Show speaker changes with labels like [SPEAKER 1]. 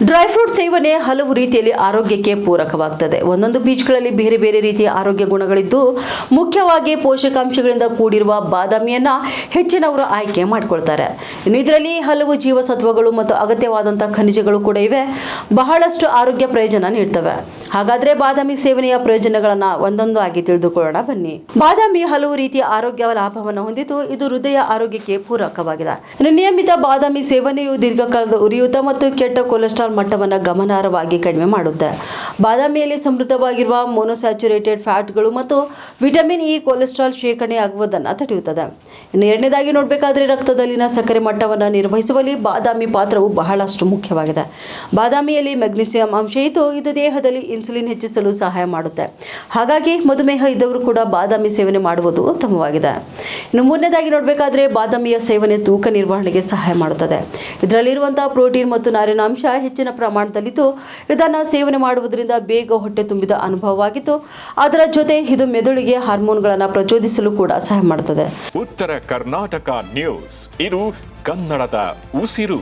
[SPEAKER 1] Dry fruit ಸೇವನೆ ಹಲವು ರೀತಿಯಲ್ಲಿ ಆರೋಗ್ಯಕ್ಕೆ ಪೂರಕವಾಗುತ್ತದೆ. ಒಂದೊಂದು ಬೀಜಗಳಲ್ಲಿ ಬೇರೆ ಬೇರೆ ರೀತಿಯ ಆರೋಗ್ಯ ಗುಣಗಳಿದ್ದು, ಮುಖ್ಯವಾಗಿ ಪೋಷಕಾಂಶಗಳಿಂದ ಕೂಡಿರುವ ಬಾದಾಮಿಯನ್ನ ಹೆಚ್ಚಿನವರು ಆಯ್ಕೆ ಮಾಡಿಕೊಳ್ತಾರೆ. ಇನ್ನು ಇದರಲ್ಲಿ ಹಲವು ಜೀವಸತ್ವಗಳು ಮತ್ತು ಅಗತ್ಯವಾದಂತಹ ಖನಿಜಗಳು ಕೂಡ ಇವೆ. ಬಹಳಷ್ಟು ಆರೋಗ್ಯ ಪ್ರಯೋಜನ ನೀಡ್ತವೆ. ಹಾಗಾದ್ರೆ ಬಾದಾಮಿ ಸೇವನೆಯ ಪ್ರಯೋಜನಗಳನ್ನ ಒಂದೊಂದು ಆಗಿ ತಿಳಿದುಕೊಳ್ಳೋಣ ಬನ್ನಿ. ಬಾದಾಮಿ ಹಲವು ರೀತಿಯ ಆರೋಗ್ಯ ಲಾಭವನ್ನು ಹೊಂದಿದ್ದು, ಇದು ಹೃದಯ ಆರೋಗ್ಯಕ್ಕೆ ಪೂರಕವಾಗಿದೆ. ಇನ್ನು ನಿಯಮಿತ ಬಾದಾಮಿ ಸೇವನೆಯು ದೀರ್ಘಕಾಲದ ಉರಿಯೂತ ಮತ್ತು ಕೆಟ್ಟ ಕೊಲೆಸ್ಟ್ರಾಲ್ ಮಟ್ಟವನ್ನು ಗಮನಾರ್ಹವಾಗಿ ಕಡಿಮೆ ಮಾಡುತ್ತೆ. ಬಾದಾಮಿಯಲ್ಲಿ ಸಮೃದ್ಧವಾಗಿರುವ ಮೊನೋಸ್ಯಾಚುರೇಟೆಡ್ ಫ್ಯಾಟ್ಗಳು ಮತ್ತು ವಿಟಮಿನ್ ಇ ಕೊಲೆಸ್ಟ್ರಾಲ್ ಶೇಖರಣೆ ಆಗುವುದನ್ನು ತಡೆಯುತ್ತದೆ. ಇನ್ನು ಎರಡನೇದಾಗಿ ನೋಡಬೇಕಾದ್ರೆ ರಕ್ತದಲ್ಲಿನ ಸಕ್ಕರೆ ಮಟ್ಟವನ್ನು ನಿರ್ವಹಿಸುವಲ್ಲಿ ಬಾದಾಮಿ ಪಾತ್ರವು ಬಹಳಷ್ಟು ಮುಖ್ಯವಾಗಿದೆ. ಬಾದಾಮಿಯಲ್ಲಿ ಮೆಗ್ನೀಸಿಯಂ ಅಂಶ ಇದ್ದು, ಇದು ದೇಹದಲ್ಲಿ ಇನ್ಸುಲಿನ್ ಹೆಚ್ಚಿಸಲು ಸಹಾಯ ಮಾಡುತ್ತೆ. ಹಾಗಾಗಿ ಮಧುಮೇಹ ಇದ್ದವರು ಕೂಡ ಬಾದಾಮಿ ಸೇವನೆ ಮಾಡುವುದು ಉತ್ತಮವಾಗಿದೆ. ಇನ್ನು ಮೂರನೇದಾಗಿ ನೋಡಬೇಕಾದ್ರೆ ಬಾದಾಮಿಯ ಸೇವನೆ ತೂಕ ನಿರ್ವಹಣೆಗೆ ಸಹಾಯ ಮಾಡುತ್ತದೆ. ಇದರಲ್ಲಿರುವಂತಹ ಪ್ರೋಟೀನ್ ಮತ್ತು ನಾರಿನಾಂಶ ಹೆಚ್ಚಿನ ಪ್ರಮಾಣದಲ್ಲಿದ್ದು, ಇದನ್ನು ಸೇವನೆ ಮಾಡುವುದರಿಂದ ಬೇಗ ಹೊಟ್ಟೆ ತುಂಬಿದ ಅನುಭವವಾಗಿದ್ದು, ಅದರ ಜೊತೆ ಇದು ಮೆದುಳಿಗೆ ಹಾರ್ಮೋನ್ಗಳನ್ನು ಪ್ರಚೋದಿಸಲು ಕೂಡ ಸಹಾಯ ಮಾಡುತ್ತದೆ.
[SPEAKER 2] ಉತ್ತರ ಕರ್ನಾಟಕ ನ್ಯೂಸ್, ಇದು ಕನ್ನಡದ ಉಸಿರು.